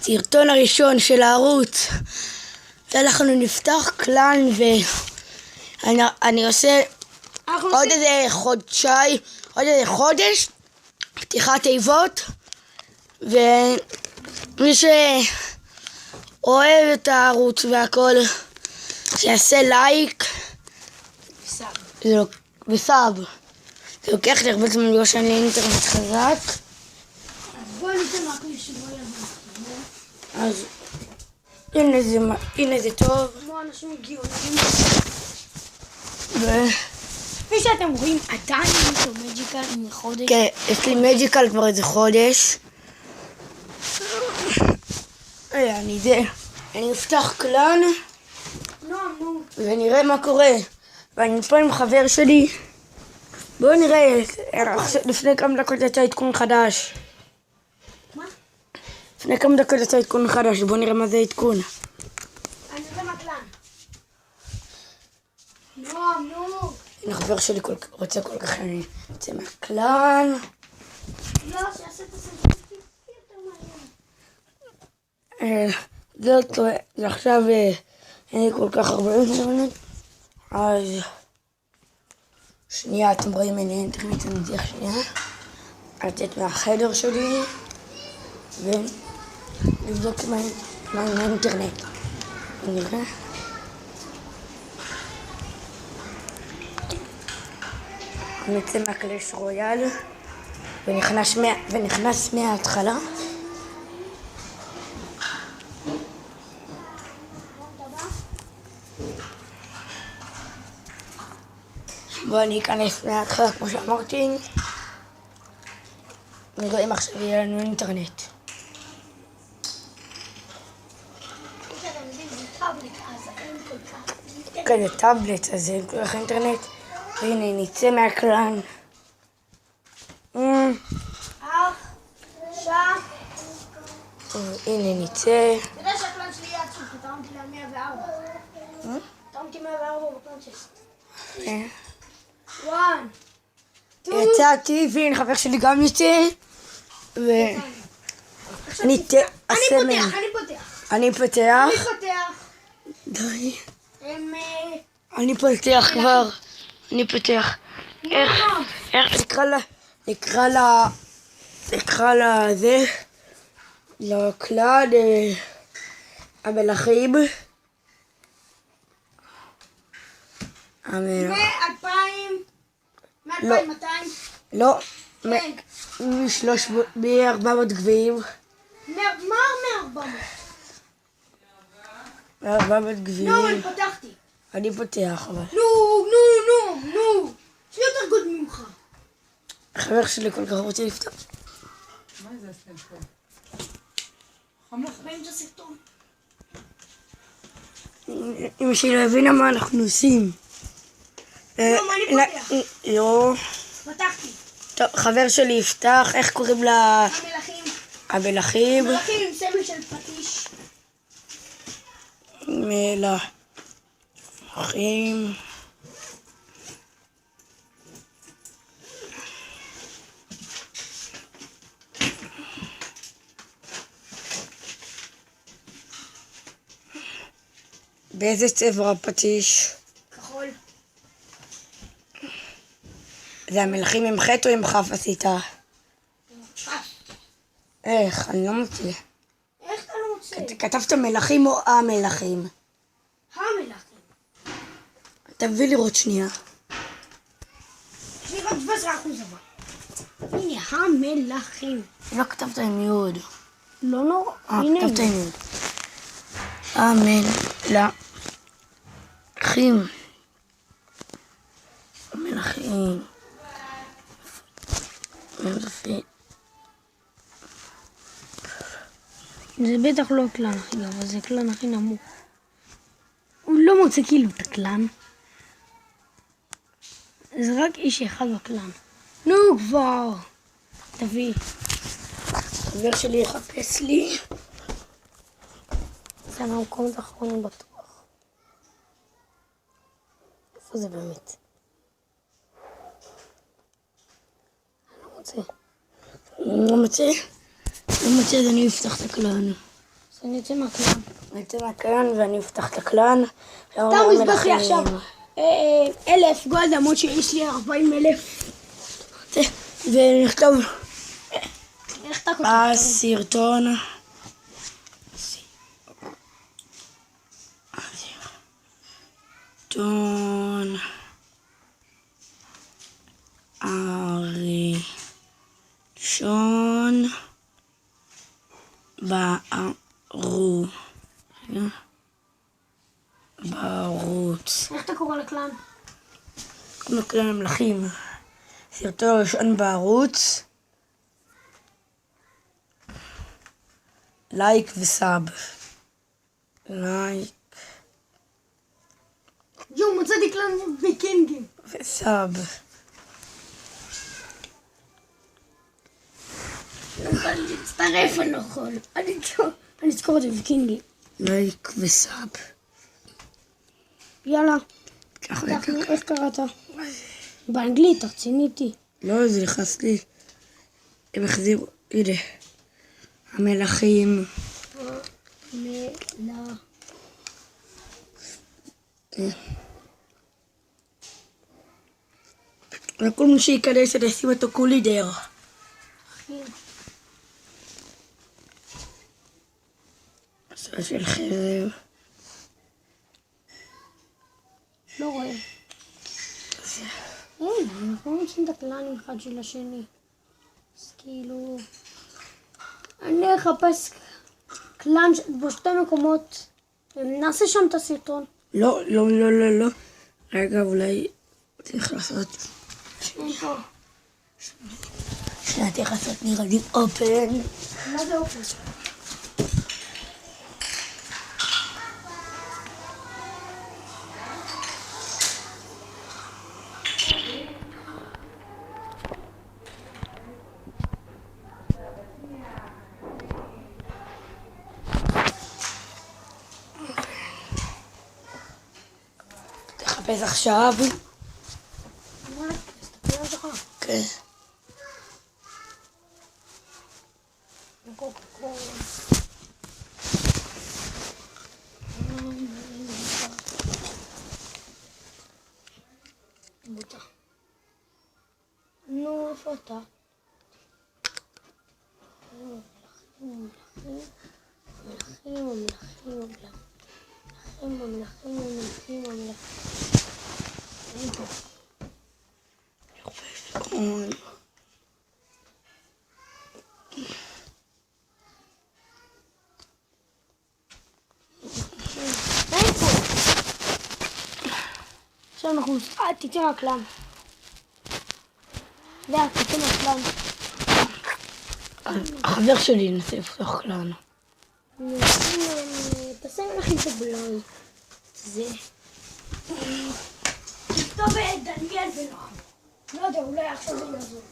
הסרטון הראשון של הערוץ, ואנחנו נפתח קלאן, ואני עושה עוד איזה חודש פתיחת תיבות, ומי שאוהב את הערוץ והכל שיעשה לייק וסאב. זה לוקח לי הרבה זמן בגלל שאני אינטרנט חזק. בוא ניתן רק לשבוע יבוא. אז הנה זה טוב. כמו אנשים גאונים. כפי שאתם רואים, עדיין יש לו מג'יקל עם חודש. כן, יש לי מג'יקל כבר איזה חודש. אני אפתח קלאן ונראה מה קורה. ואני פה עם חבר שלי. בואו נראה, לפני כמה דקות יצא עדכון חדש. מה? לפני כמה דקות יצא עדכון חדש, בואו נראה מה זה עדכון. אני יוצא מהקלאן. נו. הנה חבר שלי רוצה כל כך שאני יוצא מהקלאן. לא, שיעשה את הסרטון יותר מעניין. זה עכשיו אין לי כל כך הרבה אינטרנט. אז שנייה, אתם רואים אין אינטרנט, אני צריך שנייה לצאת מהחדר שלי ולבדוק מה עם האינטרנט. נראה. אני יוצא מהקלאש רויאל ונכנס מההתחלה. בואו אני אכנס מההתחלה כמו שאמרתי. נראה אם עכשיו יהיה לנו אינטרנט. כן, זה טאבלט, אז אין כל כך אינטרנט. והנה, נצא מהקלאן. הנה, נצא. אתה יודע שהקלאן שלי יהיה עצוב, כי תרמתי לה 104. תרמתי 104 בקלאן 6. 1, 2. יצאתי, והנה חבר שלי גם יוצא. ואני אני פותח. די. אני פותח כבר. איך נקרא לה זה? לקלאן המלכים. מ-2200? לא, מ-400 גביעים. מה 400? 400 גביעים. נו, אני פתחתי. אני פותח, אבל נו. שלי יותר גוד ממך. החבר שלי כל כך רוצה לפתוח. מה זה הסרטון? באמצע סרטון. אמא שלי לא הבינה מה אנחנו עושים. אני פותח. לא. פתחתי. טוב, חבר שלי יפתח, איך קוראים לה? המלכים. המלכים. מלכים עם סמל של פטיש. מלכים. באיזה צבע הפטיש? כחול. זה המלכים עם חטא או עם כף עשית? איך? אני לא מוצא. איך אתה לא מוצא? כתבת מלכים או המלכים? המלכים. תביא לראות שנייה. יש לי רק 17% אבל. הנה, המלכים. לא כתבת עם יוד. לא נורא. הנה. כתבת עם יוד. המלכים. זה בטח לא הקלאן הכי גבוה, זה הקלאן הכי נמוך. הוא לא מוצא כאילו את הקלאן. זה רק איש אחד בקלאן. נו כבר. תביא. חבר שלי יחפש לי. זה מהמקומות האחרונים בטוח. איפה זה באמת? אני לא מוצא. אז אני אפתח את הקלאן. אני אצא מהקלן. נצא מהקלן ואני אפתח את הקלן. אתה מזבח לי עכשיו 1,000 גולד, למרות שיש לי 40,000. ונכתוב איך אתה כותב? הסרטון הראשון בערוץ. איך אתה קורא לקלן? כמו קלן המלכים. סרטון הראשון בערוץ. לייק וסאב. לייק מצאתי קלן ויקינגים. וסאב. אני אצטרף, אני לא יכול. אני אזכור את זה ויקינגים. לייק וסאב. יאללה. ככה איך קראת? באנגלית, רציניתי. לא, זה נכנס לי. הם החזירו, הנה. המלכים. וכל מי שייכנס אני אשים אותו קולידר. עשה של חרב. לא רואה. אנחנו לא מוצאים את הקלנים אחד של השני. אז כאילו... אני אחפש קלן בשתי מקומות. נעשה שם את הסרטון. לא. רגע, אולי צריך לעשות... שנייה, צריך לעשות נראה לי אופן. מה זה אופן? תחפש עכשיו. תסתכל על שלך. כן. נו, איפה אתה? ממלכים. עכשיו אנחנו... תצא מהקלן. תצא מהקלן. החבר שלי ינסה לפתוח קלן. תעשה מלכים את הבלוי. זה. תכתוב דניאל ולוחם. לא יודע, אולי עכשיו זה יעזור.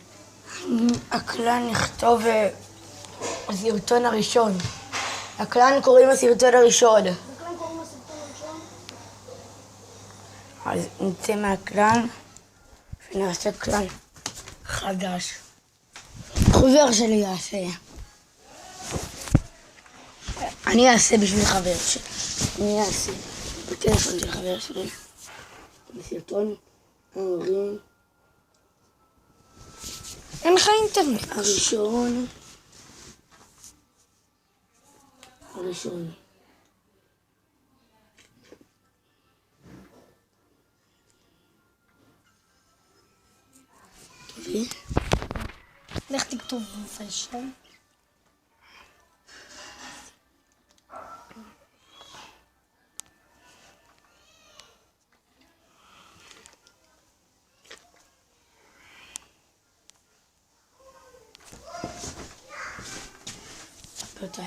הקלן נכתוב הסרטון הראשון. הקלן קוראים הסרטון הראשון. הקלן קוראים לסרטון הראשון? אז נצא מהקלן ונעשה קלן חדש. חבר שלי יעשה. אני אעשה בשביל חבר שלי. אני אעשה בטלפון של חבר שלי. בסרטון ההורים. אין לך אינטרנט. הראשון. טובי. לך תכתוב פלשן. תודה.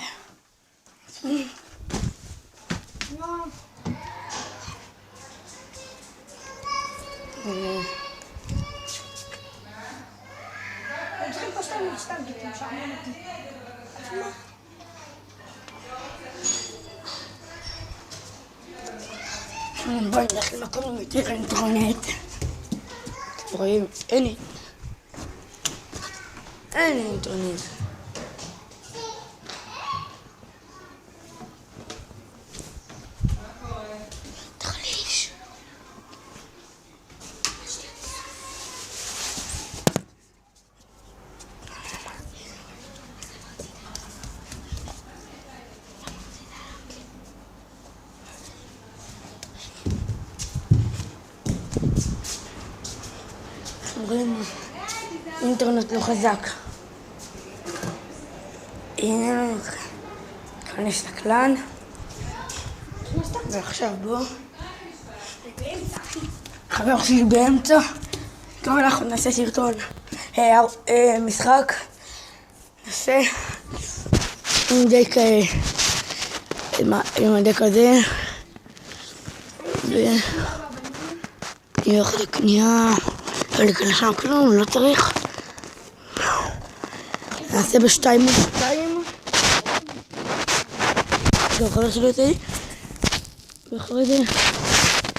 בואי נלך למקום עם יותר אינטרנט. אתם רואים? אין אינטרנט. אומרים, אינטרנט לא חזק. הנה, נכנס לקלן. ועכשיו בוא. חבר שלי באמצע. טוב, אנחנו נעשה סרטון. משחק. נעשה עם דק עם הדק הזה. נלך לקנייה. לא להיכנס שם כלום, לא צריך. נעשה בשתיים. גם חבר שלי יוצא לי. ואחרי זה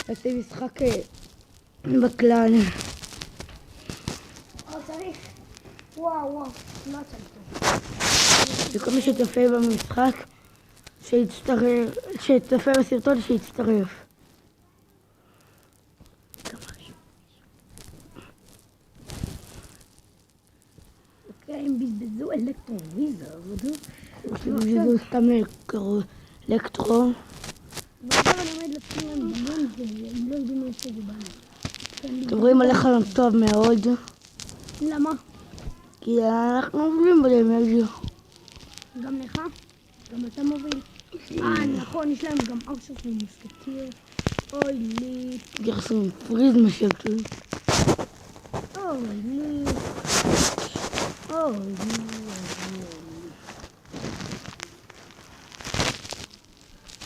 נעשה משחק בקלן. צריך. וואו, מה צריך? וכל מי שצופה במשחק, שצופה בסרטון, שיצטרף. אוקיי, הם בזבזו אלקטרווויזר. בזבזו סתם אלקטרו. ועכשיו אני עומד לשים להם בלון והם לא יודעים מה זה בנו. אתם רואים עליך טוב מאוד. למה? כי אנחנו מובילים בדמג. גם לך? גם אתה מוביל? נכון, יש להם גם ארצ'ר של מוסקטיר. אוי לי. גרסים פריזמה שלנו. אוי לי.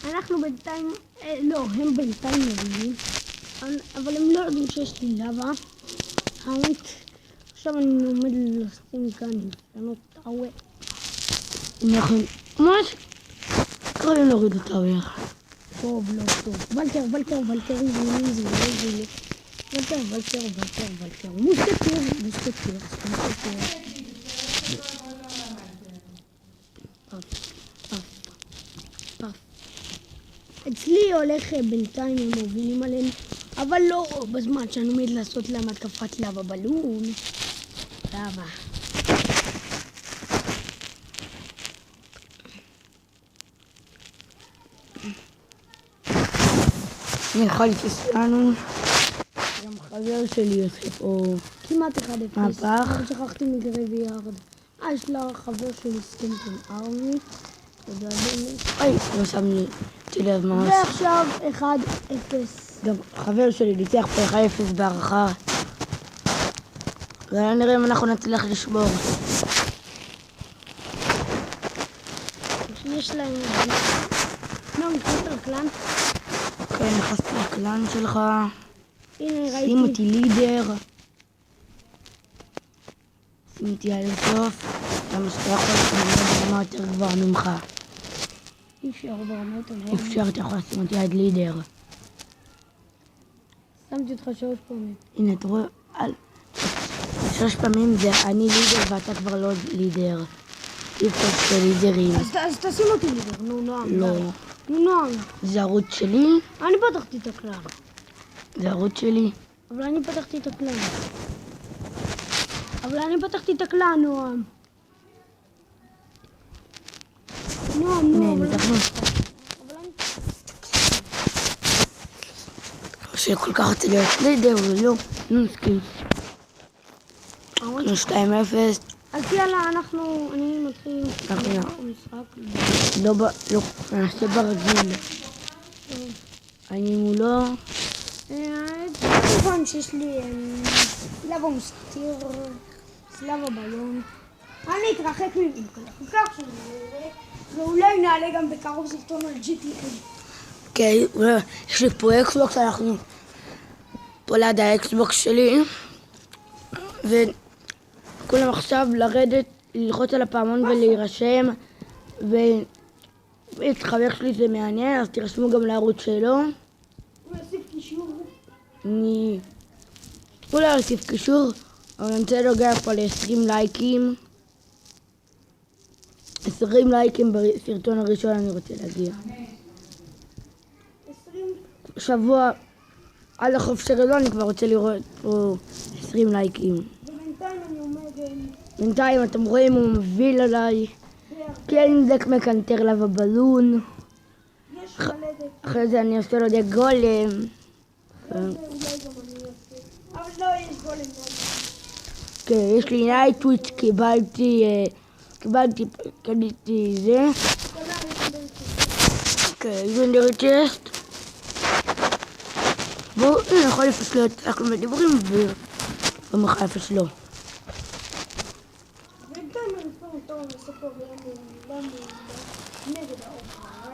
אנחנו בינתיים, לא, הם בינתיים מבינים, אבל הם לא יודעים שיש לי לבה. עכשיו אני עומד לשים כאן, לשנות טאוור. נכון, ממש קוראים להוריד את הטאוור. טוב, לא טוב. ולטר, ולטר, מוסקטיר. אצלי הולך בינתיים, הם מובילים עליהם, אבל לא בזמן שאני עומד לעשות להם התקפת לבה בלון. לבה. אני יכול לנו, גם חבר שלי עושה פה כמעט 1-0. מהפך. שכחתי מגרייביארד. יש לה חבר שלי סקינטון ארמי. תודה דמי. אוי, לא שם לי לב ממש. ועכשיו 1-0. גם חבר שלי ניצח פה 1-0 בהערכה. ונראה אם אנחנו נצליח לשבור. יש להם... לא, נכנסת לקלן? כן, נכנסתי לקלן שלך. הנה, ראיתי. שים אותי לידר. שים אותי עד הסוף. למה שאתה יכול להיות ברמה יותר גבוהה ממך. אי אפשר ברמה יותר גבוהה. אפשר, אתה יכול לשים אותי עד לידר. שמתי אותך 3 פעמים. הנה, אתה רואה, 3 פעמים זה אני לידר ואתה כבר לא לידר. אי אפשר שתי לידרים. אז תשים אותי לידר, נו נועם. לא. נו נועם. זה ערוץ שלי? אני פתחתי את הקלן. זה ערוץ שלי? אבל אני פתחתי את הקלן. נועם. הנה, ניצחנו. שכל כך רציתי להיות לידר ולא. נסכים. 2-0. אז יאללה, אני מתחיל משחק. לא, נעשה ברגיל. אני מולו. נכון שיש לי לבה מוסקטיר, סלבה בלון. אני אתרחק ממנו כך שאני נראה, ואולי נעלה גם בקרוב סרטון על GTA. כן, יש לי פה אקסבוקס, אנחנו פה ליד האקסבוקס שלי. וכולם עכשיו לרדת, ללחוץ על הפעמון ולהירשם. ואת חבר שלי זה מעניין, אז תירשמו גם לערוץ שלו. הוא יוסיף קישור. אולי יוסיף קישור, אבל אני רוצה להגיע פה ל-20 לייקים. 20 לייקים בסרטון הראשון אני רוצה להגיע. 20? שבוע עד החופש הגדול אני כבר רוצה לראות פה 20 לייקים. ובינתיים אני עומד... בינתיים אתם רואים הוא מוביל עליי. כן, דק מקנטר לבה בלון. יש מלא דק. אחרי זה אני עושה לו דק גולם. אולי גם אני אעשה. אבל לא, יש גולם. כן, יש לי נייטוויץ', קניתי זה. כן, ליג'נדרי צ'סט. בואו, הנה, יכול לפס לו את אנחנו מדברים ובמחל אפס לו. וגם אני פה טוב לספר נגד האופרה.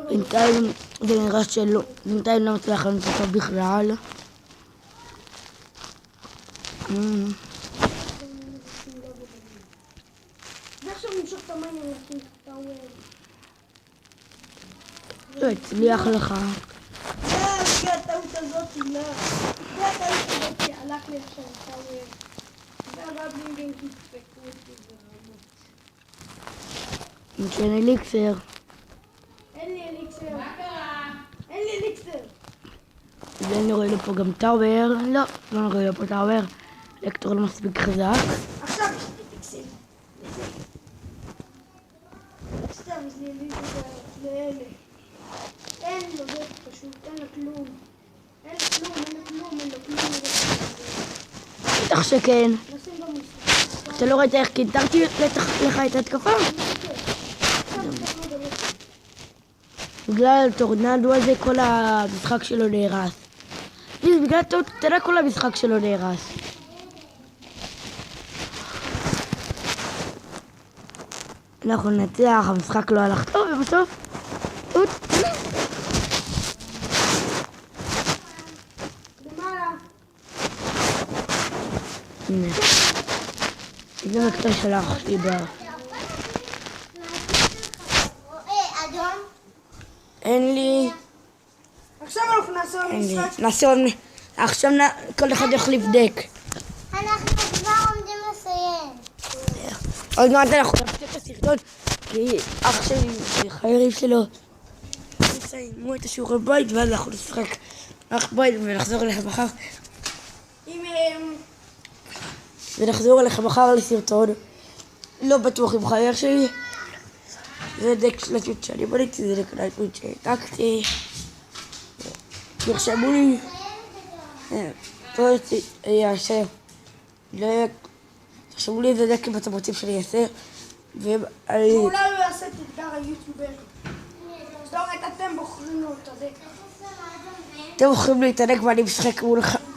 בינתיים זה נראה שלא, בינתיים לא מצליח לנו אותו בכלל. ועכשיו נמשוך את המים להקים את הטאוור. לא הצליח לך. זה הטעות הזאת, לא. זה הטעות הזאת שהלך לי עכשיו הטאוור. והרבלינגים תדפקו אותי ברמות. אין אליקסר. אין לי אליקסר. מה קרה? אין לי אליקסר. ואני רואה לו פה גם טאוור. לא, לא נראה לו פה טאוור. אלקטור לא מספיק חזק. עכשיו יש לי אליקסר. עכשיו יש לי אליקסר לאלה. אין לו זה פשוט, אין לו כלום. אין לו כלום. בטח שכן. נשים במשחק. אתה לא ראית איך קידרתי לך את ההתקפה? בגלל הטורנדו הזה כל המשחק שלו נהרס. בגלל טעות קטנה כל המשחק שלו נהרס. אנחנו נצליח, המשחק לא הלך טוב ובסוף טעות. למעלה. הנה. זה מקטע שלח לי בה. אדום? אין לי. עכשיו אנחנו נעשה משחק. נעשה עוד עכשיו כל אחד יכול לבדק. אנחנו כבר עומדים לסיים. עוד מעט אנחנו נפסיק את הסרטון כי אח שלי וחברים שלו יסיימו את השיעורי בית ואז אנחנו נשחק אח בית ונחזור אליך מחר לסרטון. לא בטוח עם חבר שלי. זה דק שלטות שאני בניתי, זה דק נייטוויץ' שהעתקתי. תרשמו לי. תרשמו לי איזה דק אם אתם רוצים שאני אעשה. אולי הוא יעשה את אתגר היוטיובר. זאת אומרת, אתם בוחרים לו את הדק. אתם יכולים להתענק ואני משחק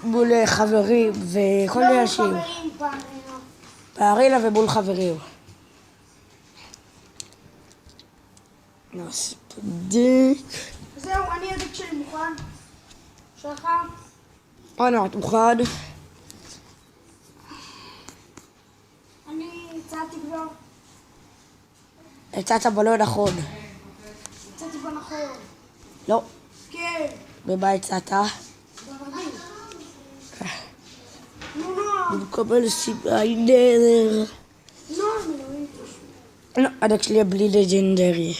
מול חברים וכל מיני אנשים. לא חברים בארינה ומול חברים. נעשה דק. זהו, אני הדק שלי מוכן. שלך? אנה, את מוכן? אני הצעתי כבר. הצעת בלא נכון. הצעתי בנכון. לא. כן. במה הצעת? ברבים. נו, נועם. במקבל סיבי נדר. נועם, אלוהים פשוט. לא, הדק שלי בלי לג'נדרי.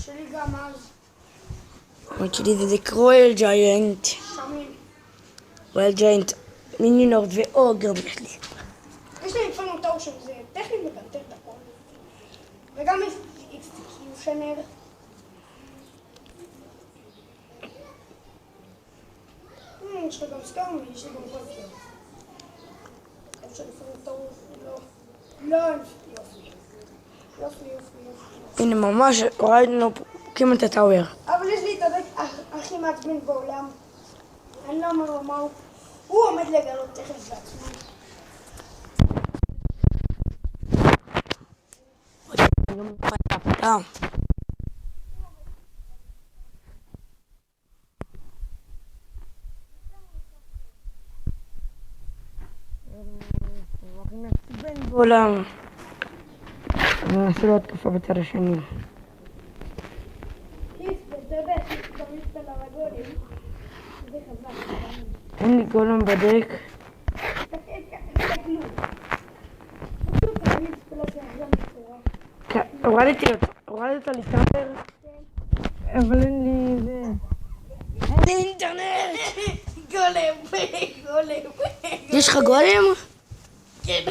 שלי גם אז. עוד שלי זה דק רויאל ג'יינט. שמים. רויאל ג'יינט, מיניונור ואוגר יש לי. יש לי לפעמים טוב שזה טכני מגנטר את הכל. וגם אקסטיקיושנר. יש לי גם סטורמי, יש לי גם קולקר. יש לי לפעמים טוב, לא, יופי. הנה ממש ראינו כמעט את הטאוור. אבל יש לי את הדק הכי מעצבן בעולם. אני לא אומר לו מה הוא. הוא עומד לגלות תכף בעצמו. בעולם. אני אנסה לו התקפה בצד השני. אין לי גולם בדק. הורדתי אותה לטאוור. אבל אין לי זה. אין לי אינטרנט! גולם. יש לך גולם? כן.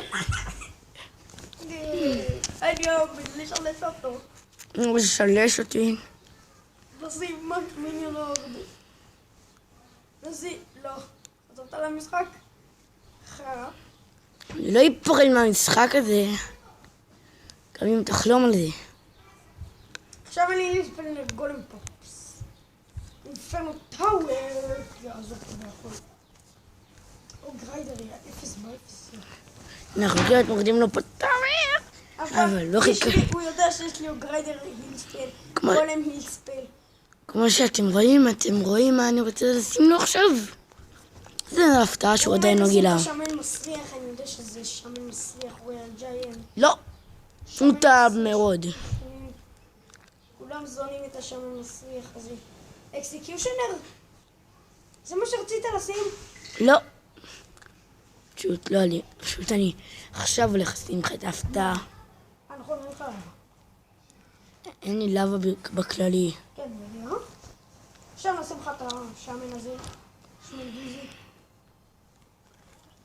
אני עומד לשלש אותו. הוא משלש אותי. נשים מיניון הורד. נשים, לא. עזבת על המשחק? אני לא אפרד מהמשחק הזה. גם אם תחלום על זה. עכשיו אני להספל לגולם פופס. אינפרנו טאוור. יעזור פה באחול. או גריידר היה 0 ב-0. אנחנו כמעט מורדים לו פה טאוור. אבל לא חיכה. הוא יודע שיש לי גריידר הילספל. גולם הילספל. כמו שאתם רואים מה אני רוצה לשים לו עכשיו. זה הפתעה שהוא עדיין לא גילה. שמן מסריח, אני יודע שזה שמן מסריח, רויאל ג'יינט. לא. הוא טעם מאוד. כולם זונים את השמן מסריח הזה. אקסקיושנר? זה מה שרצית לשים? לא. פשוט לא לי. פשוט אני עכשיו הולך לשים לך את ההפתעה. נכון, אין לך למה. אין לי לבה בכללי. כן, בדיוק. עכשיו נשים לך את השמן הזה. שמן גיזי.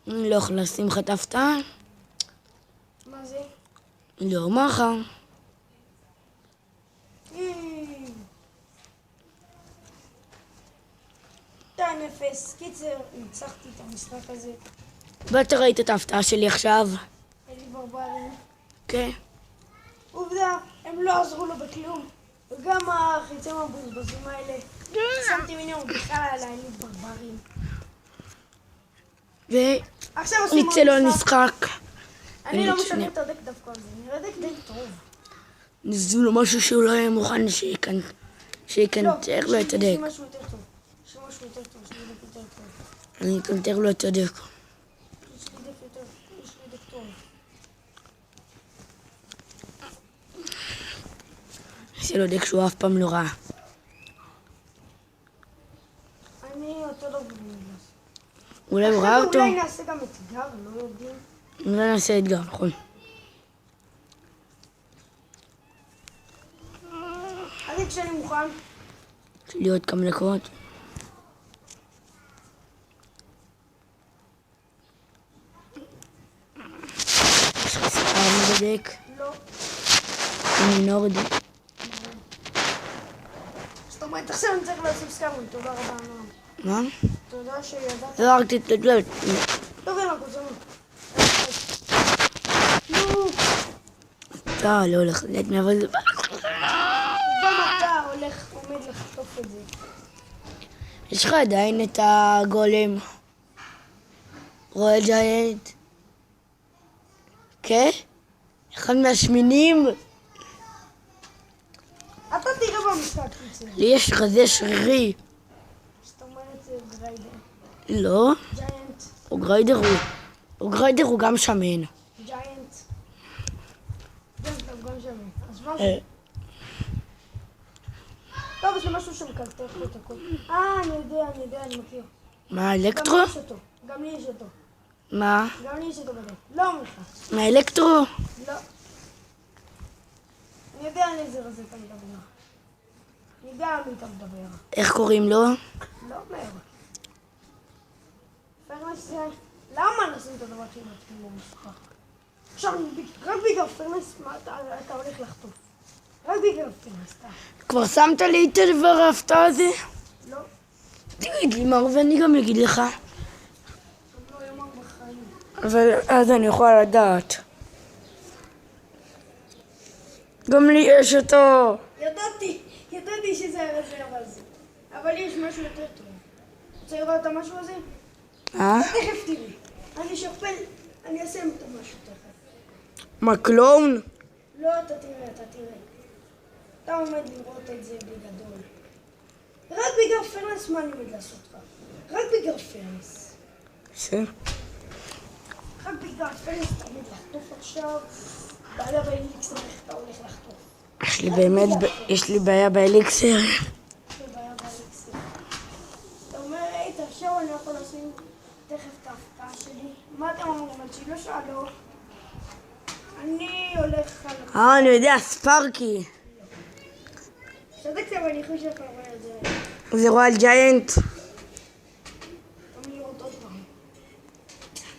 אני לא יכול לשים לך את ההפתעה. מה זה? לא אומר לך. 2-0. קיצר, ניצחתי את המשחק הזה. ואתה ראית את ההפתעה שלי עכשיו? אין לי ברברים. כן. עובדה, הם לא עזרו לו בכלום. וגם החיצים הבוזבזים האלה. שמתי מינימום בכלל עליי, אין לי ברברים. עכשיו עושים ונצא לו על משחק. אני לא משנה את הדק דווקא הזה, נראה דק די טוב. ניסו לו משהו שהוא לא היה מוכן שיקנטר לו את הדק. יש לי משהו יותר טוב. יש לי משהו יותר טוב, יש לי דק יותר טוב. אני אקנטר לו את הדק. יש לי דק יותר, יש לי דק טוב. יש לו דק שהוא אף פעם לא ראה. אני אותו לא בגלל. אולי הוא ראה אותו? אולי נעשה גם אתגר, לא יודעים. אולי נעשה אתגר, נכון. אז כשאני מוכן. יש לי עוד כמה דקות. יש לך ספר בדק? לא. אני נורדי. זאת אומרת, עכשיו אני צריך להוסיף סקארון, תודה רבה, נועם. מה? תודה שידעת. לא רק תתגלל. טוב, יאללה, קוצרנו. נו, אתה לא הולך לדעת אבל זה... גם אתה עומד לחטוף את זה. יש לך עדיין את הגולם. רויאל ג'יינט. כן? אחד מהשמינים. אתה תראה במשחק, קיצר. לי יש רזה שרירי. זאת אומרת, זה גריידר. לא. ג'יינט. הוא גריידר הוא גם שמן. ג'יינט. ג'יינט גם שמן. אז מה זה? טוב, יש לי משהו שמקלטר פה את הכל. אני יודע, אני מכיר. מה, גם אלקטרו? לי יש אותו. גם לי יש אותו. מה? גם לי יש אותו בדרך. לא אומר לך. מה, אלקטרו? לא. אני יודע על איזה רזה אתה מדבר. אני יודע על מי אתה מדבר. איך קוראים לו? לא אומר. פרנס זה... למה נשים את הדבר הכי מתאים במשחק? עכשיו, רק בגלל פרנס, מה אתה הולך לחטוף? רק בגלל פרנס, אתה. כבר שמת לי את הדבר ההפתעה הזה? לא. תגיד לי מר ואני גם אגיד לך. אני לא יאמר בחיים. אבל אז אני יכולה לדעת. גם לי יש אותו. ידעתי שזה הרזרבה הזה. אבל יש משהו יותר טוב. רוצה לראות את המשהו הזה? תכף תראי. אני שוכפל, אני אעשה את המשהו תכף. מה, קלון? לא, אתה תראה. אתה עומד לראות את זה בגדול. רק בגלל פרנס, מה אני עומד לעשות לך? רק בגלל פרנס. בסדר. רק בגלל פרנס אתה עומד לחטוף עכשיו. בעיה באליקסר, איך אתה הולך לחטוף? יש לי בעיה באליקסר. יש לי בעיה באליקסר. אתה אומר, עכשיו אני יכול לשים תכף את ההפתעה שלי. מה אתם אומרים? עד שהיא לא שאלו. אני הולך על... אני יודע, ספארקי. צדקת, אבל אני חושב שאתה רואה את זה. זה רויאל ג'יינט. גם לראות עוד פעם.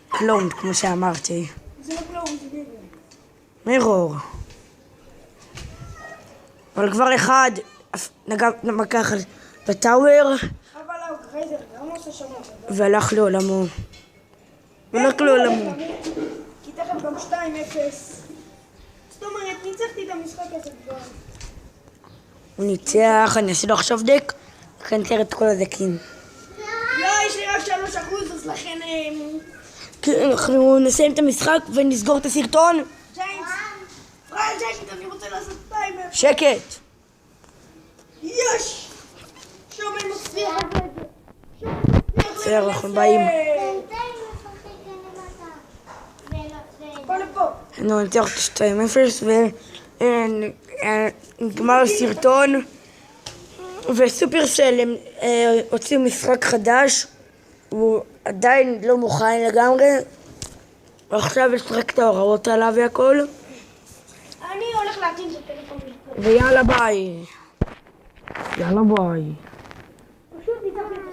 קלון, כמו שאמרתי. זה לא כלום, זה ביבי. מירור. אבל כבר אחד נגע בטאוור אבל הגריידר גם עושה שם עבודה. והלך לעולמו. רק לא למות. כי תכף גם 2-0. זאת אומרת, ניצחתי את המשחק הזה כבר. הוא ניצח, אני אעשה לו עכשיו דק, לכן תראה את כל הדקים. לא, יש לי רק 3%, אז לכן... אנחנו נסיים את המשחק ונסגור את הסרטון. ג'יינס, פרייל ג'יינס, אני רוצה לעשות טיימר. שקט. יש! שומע מצליח את זה. בסדר, אנחנו באים. בינתיים משחק למטה. בוא לפה. אנחנו נצטרך את 2-0 ונגמר הסרטון. וסופרסל הם הוציאו משחק חדש, הוא עדיין לא מוכן לגמרי, ועכשיו יש רק את ההוראות עליו והכל, אני הולך להטעין את הטלפון שלי. ויאללה ביי. יאללה ביי. פשוט ניצחתי את